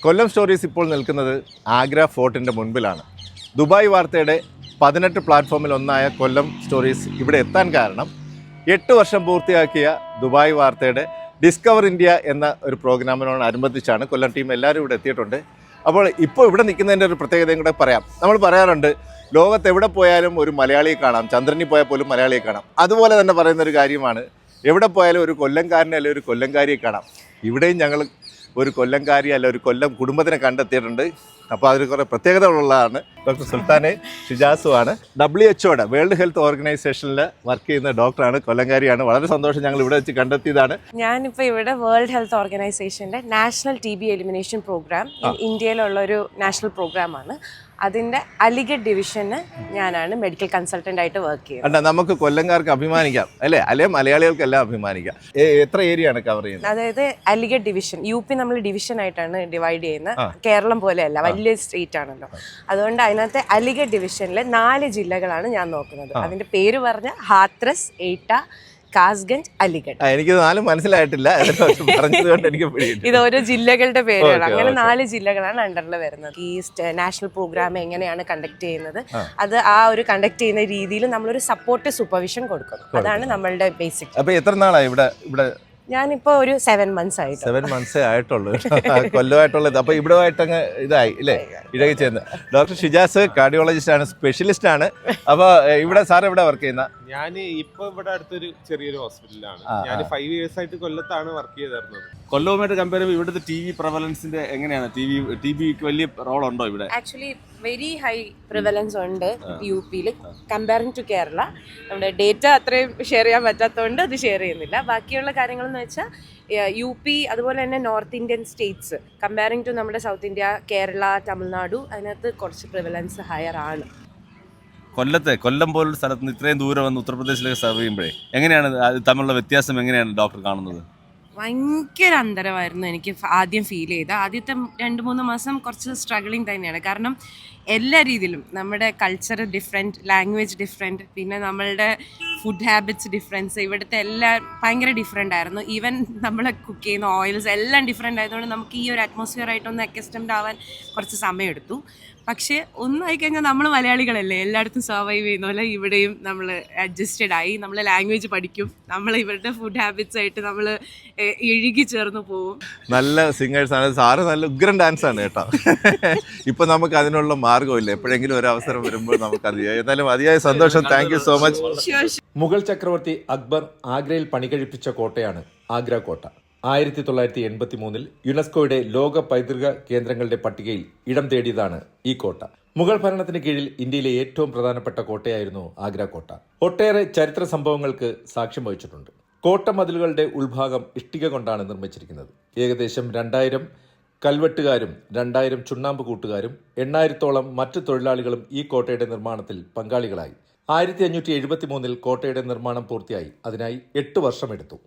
കൊല്ലം stories ഇപ്പോൾ നിൽക്കുന്നത് Agra ഫോർട്ടിൻ്റെ മുൻപിലാണ്. Dubai വാർത്തയുടെ 18 പ്ലാറ്റ്ഫോമിൽ ഒന്നായ കൊല്ലം സ്റ്റോറീസ് ഇവിടെ എത്താൻ കാരണം 8 വർഷം പൂർത്തിയാക്കിയ ദുബായ് വാർത്തയുടെ ഡിസ്കവർ ഇന്ത്യ എന്ന ഒരു പ്രോഗ്രാമിനോടനുബന്ധിച്ചാണ്. കൊല്ലം ടീം എല്ലാവരും ഇവിടെ എത്തിയിട്ടുണ്ട്. അപ്പോൾ ഇപ്പോൾ ഇവിടെ നിൽക്കുന്നതിൻ്റെ ഒരു പ്രത്യേകതയും കൂടെ പറയാം. നമ്മൾ പറയാറുണ്ട്, ലോകത്ത് എവിടെ പോയാലും ഒരു മലയാളിയെ കാണാം, ചന്ദ്രനിൽ പോയാൽ പോലും മലയാളിയെ കാണാം. അതുപോലെ തന്നെ പറയുന്നൊരു കാര്യമാണ്, എവിടെ പോയാലും ഒരു കൊല്ലംകാരനെ അല്ലെങ്കിൽ ഒരു കൊല്ലംകാരിയെ കാണാം. ഇവിടെയും ഞങ്ങൾ ഒരു കൊല്ലംകാരി അല്ല ഒരു കൊല്ലം കുടുംബത്തിനെ കണ്ടെത്തിയിട്ടുണ്ട്. അപ്പോൾ അതിൽ കുറേ പ്രത്യേകതകളുള്ളതാണ്. ഡോക്ടർ സുൽത്താനെ ഷിജാസുമാണ്. WHO വേൾഡ് ഹെൽത്ത് ഓർഗനൈസേഷനിൽ വർക്ക് ചെയ്യുന്ന ഡോക്ടറാണ്, കൊല്ലംകാരിയാണ്. വളരെ സന്തോഷം, ഞങ്ങൾ ഇവിടെ വെച്ച് കണ്ടെത്തിയതാണ്. ഞാനിപ്പോൾ ഇവിടെ വേൾഡ് ഹെൽത്ത് ഓർഗനൈസേഷൻ്റെ നാഷണൽ TB എലിമിനേഷൻ പ്രോഗ്രാം ഇന്ത്യയിലുള്ള ഒരു നാഷണൽ പ്രോഗ്രാമാണ്. അതിൻ്റെ അലിഗഡ് ഡിവിഷന് ഞാനാണ് മെഡിക്കൽ കൺസൾട്ടൻ്റ് ആയിട്ട് വർക്ക് ചെയ്യുന്നത്. നമുക്ക് കൊല്ലംകാർക്ക് അഭിമാനിക്കാം അല്ലേ മലയാളികൾക്കെല്ലാം അഭിമാനിക്കാം. എത്ര ഏരിയ ആണ് കവർ ചെയ്യുന്നത്? അതായത് അലിഗഡ് ഡിവിഷൻ, UP നമ്മൾ ഡിവിഷൻ ആയിട്ടാണ് ഡിവൈഡ് ചെയ്യുന്നത്. കേരളം പോലെയല്ല, വലിയ സ്റ്റേറ്റ് ആണല്ലോ. അതുകൊണ്ട് അതിനകത്ത് അലിഗഡ് ഡിവിഷനിലെ 4 ജില്ലകളാണ് ഞാൻ നോക്കുന്നത്. അതിൻ്റെ പേര് പറഞ്ഞ ഹാത്രസ്, എയ്റ്റ, കാസ്ഗഞ്ച്, അലിഗഡ്. എനിക്ക് 4 മനസ്സിലായിട്ടില്ല, പറഞ്ഞതുകൊണ്ട് എനിക്ക് ഇത് ഓരോ ജില്ലകളുടെ പേരുകൾ. അങ്ങനെ 4 ജില്ലകളാണ് അണ്ടറിൽ വരുന്നത്. ഈ നാഷണൽ പ്രോഗ്രാം എങ്ങനെയാണ് കണ്ടക്ട് ചെയ്യുന്നത്, അത് ആ ഒരു കണ്ടക്ട് ചെയ്യുന്ന രീതിയിൽ നമ്മളൊരു സപ്പോർട്ട് സൂപ്പർവിഷൻ കൊടുക്കുന്നു. അതാണ് നമ്മളുടെ ബേസിക്. അപ്പൊ എത്ര നാളായി ഇവിടെ? ഞാനിപ്പോ ഒരു 7 months ആയിട്ട്. 7 months ആയിട്ടുള്ളൂ, കൊല്ലമായിട്ടുള്ളത്. അപ്പൊ ഇവിടെ ആയിട്ടങ്ങ് ഇതായി ഇല്ലേ, ഇടകി ചെയ്യുന്നത്. ഡോക്ടർ ഷിജാസ് കാർഡിയോളജിസ്റ്റ് ആണ്, സ്പെഷ്യലിസ്റ്റ് ആണ്. അപ്പൊ ഇവിടെ സാർ എവിടെ വർക്ക് ചെയ്യുന്ന? ഞാൻ ഇപ്പൊ ഇവിടെ അടുത്തൊരു ചെറിയൊരു ഹോസ്പിറ്റലിലാണ്. ഞാൻ 5 years ആയിട്ട് കൊല്ലത്താണ് വർക്ക് ചെയ്തിരുന്നത്. കൊല്ലവുമായിട്ട് കമ്പയർ ചെയ്യുമ്പോൾ ഇവിടുത്തെ TB പ്രവലൻസിന്റെ എങ്ങനെയാണ്? TBക്ക് വലിയ റോൾ ഉണ്ടോ ഇവിടെ? ആക്ച്വലി വെരി ഹൈ പ്രിവലൻസ് ഉണ്ട് UP-യിൽ കമ്പയറിംഗ് ടു കേരള. നമ്മുടെ ഡേറ്റ അത്രയും ഷെയർ ചെയ്യാൻ പറ്റാത്തതുകൊണ്ട് അത് ഷെയർ ചെയ്യുന്നില്ല. ബാക്കിയുള്ള കാര്യങ്ങളെന്ന് വെച്ചാൽ UP അതുപോലെ തന്നെ north Indian States comparing to നമ്മുടെ സൗത്ത് ഇന്ത്യ, കേരള, തമിഴ്നാടു, അതിനകത്ത് കുറച്ച് പ്രിവലൻസ് ഹയർ ആണ്. കൊല്ലം പോലുള്ള സ്ഥലത്ത് നിന്ന് ഇത്രയും ദൂരം വന്ന് ഉത്തർപ്രദേശിലേക്ക് സർവ് ചെയ്യുമ്പോഴേ എങ്ങനെയാണ് തമ്മിലുള്ള വ്യത്യാസം എങ്ങനെയാണ് ഡോക്ടർ കാണുന്നത്? ഭയങ്കര അന്തരമായിരുന്നു എനിക്ക് ആദ്യം ഫീൽ ചെയ്ത. ആദ്യത്തെ 2-3 മാസം കുറച്ച് സ്ട്രഗിളിങ് തന്നെയാണ്. കാരണം എല്ലാ രീതിയിലും നമ്മുടെ കൾച്ചർ ഡിഫറെൻറ്റ്, ലാംഗ്വേജ് ഡിഫറെൻറ്റ്, പിന്നെ നമ്മളുടെ ഫുഡ് ഹാബിറ്റ്സ് ഡിഫറൻസ്, ഇവിടുത്തെ എല്ലാം ഭയങ്കര ഡിഫറെൻ്റ് ആയിരുന്നു. ഈവൻ നമ്മൾ കുക്ക് ചെയ്യുന്ന ഓയിൽസ് എല്ലാം ഡിഫറെൻ്റ് ആയതുകൊണ്ട് നമുക്ക് ഈ ഒരു അറ്റ്മോസ്ഫിയർ ആയിട്ടൊന്ന് അക്കസ്റ്റംഡ് ആവാൻ കുറച്ച് സമയമെടുത്തു. പക്ഷേ ഒന്നായിക്കഴിഞ്ഞാൽ നമ്മൾ മലയാളികളല്ലേ, എല്ലായിടത്തും സർവൈവ് ചെയ്യുന്ന പോലെ ഇവിടെയും നമ്മൾ അഡ്ജസ്റ്റഡ് ആയി. നമ്മൾ ലാംഗ്വേജ് പഠിക്കും, നമ്മൾ ഇവരുടെ ഫുഡ് ഹാബിറ്റ്സ് ആയിട്ട് നമ്മൾ ഇഴുകി ചേർന്ന് പോവും. നല്ല സിംഗേഴ്സ് ആണ് സാറ്, നല്ല ഉഗ്രൻ ഡാൻസ് ആണ് കേട്ടോ. ഇപ്പൊ നമുക്ക് അതിനുള്ള മാർഗമില്ല, എപ്പോഴെങ്കിലും ഒരു അവസരം വരുമ്പോൾ നമുക്കത് ചെയ്യാം. എന്നാലും അതിയായ സന്തോഷം. Thank you so much. Mughal ചക്രവർത്തി അക്ബർ ആഗ്രയിൽ പണികഴിപ്പിച്ച കോട്ടയാണ് ആഗ്ര കോട്ട. 1983 യുനെസ്കോയുടെ ലോക പൈതൃക കേന്ദ്രങ്ങളുടെ പട്ടികയിൽ ഇടം തേടിയതാണ് ഈ കോട്ട. മുഗൾ ഭരണത്തിന് കീഴിൽ ഇന്ത്യയിലെ ഏറ്റവും പ്രധാനപ്പെട്ട കോട്ടയായിരുന്നു ആഗ്ര കോട്ട. ഒട്ടേറെ ചരിത്ര സംഭവങ്ങൾക്ക് സാക്ഷ്യം വഹിച്ചിട്ടുണ്ട്. കോട്ട മതിലുകളുടെ ഉൾഭാഗം ഇഷ്ടിക കൊണ്ടാണ് നിർമ്മിച്ചിരിക്കുന്നത്. ഏകദേശം 2000 കൽവെട്ടുകാരും 2000 ചുണ്ണാമ്പ് കൂട്ടുകാരും 8000-ഓളം മറ്റു തൊഴിലാളികളും ഈ കോട്ടയുടെ നിർമ്മാണത്തിൽ പങ്കാളികളായി. 1573 കോട്ടയുടെ നിർമ്മാണം പൂർത്തിയായി. അതിനായി 8 വർഷമെടുത്തു.